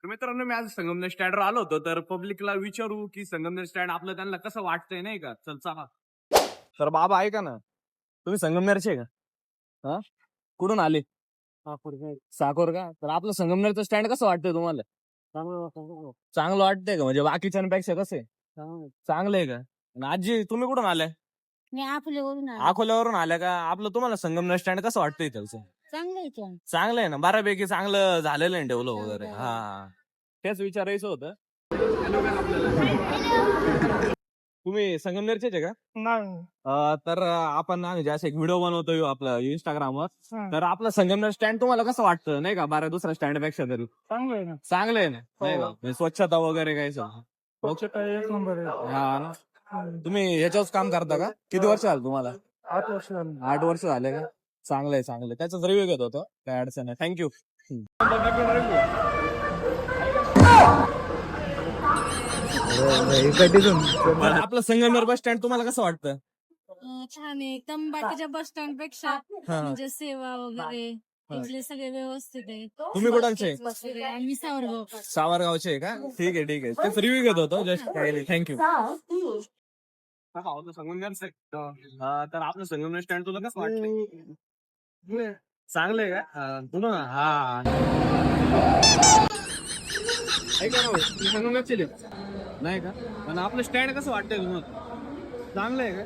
तर मित्रांनो मी आज संगमनेर स्टँडवर आलो होतो तर पब्लिकला विचारू की संगमनेर स्टँड आपलं त्यांना कसं वाटतंय नाही का. चल चला. तर बाबा ऐका ना, तुम्ही संगमनेरचे आहे का? हा, कुठून आले? साकोर का? तर आपलं संगमनेरचं स्टँड कसं वाटतंय तुम्हाला? चांगलं वाटतंय का? म्हणजे बाकीच्यांपेक्षा कसं आहे? चांगलं आहे का? आणि आजी तुम्ही कुठून आलाय? मी अकोल्यावरून आले. अकोल्यावरून आल्या का? आपलं तुम्हाला संगमनेर स्टँड कसं वाटतंय त्याचं? चांगलं आहे ते. चांगलं आहे ना, बऱ्यापैकी चांगलं झालेलं आहे डेव्हलप वगैरे. हा, तेच विचारायचं होतं. तुम्ही संगमनेरचेच आहे का? तर आपण ना म्हणजे असं एक व्हिडिओ बनवतोय आपलं इंस्टाग्रामवर. तर आपलं संगमनेर स्टँड तुम्हाला कसं वाटतं नाही का, बारा दुसऱ्या स्टँड पेक्षा तरी? चांगलं आहे ना. चांगलं आहे ना, नाही का? म्हणजे स्वच्छता वगैरे काय सगळं? एक नंबर आहे. हा ना. तुम्ही ह्याच्यावरच काम करता का? किती वर्ष झालं तुम्हाला? 8 वर्ष झाली. 8 वर्ष झाले का? चांगलंय चांगलंय, त्याचाच रिव्ह्यू घेत होतो, काय अडचण आहे. थँक्यू. आपलं संगमनेर बस स्टँड तुम्हाला कसं वाटतं? छान आहे एकदम. बाकीच्या बस स्टँड पेक्षा हा. म्हणजे सेवा वगैरे इथले सगळे व्यवस्थित आहे. तुम्ही कुठलचे? आम्ही सावरगाव. सावरगावचे आहे का? ठीक आहे ठीक आहे, तेच रिव्ह्यू घेत होतो जस्ट. काही नाही, थँक्यू. संगमनेर तर आपलं संगमनेर स्टँड तुला कसं वाटतं? चांगलं आहे का? कुठून? हा, ऐका ना, तुम्ही संगमनेरचे नाही का? पण आपलं स्टँड कसं वाटतंय तुम्हाला? चांगलं आहे का?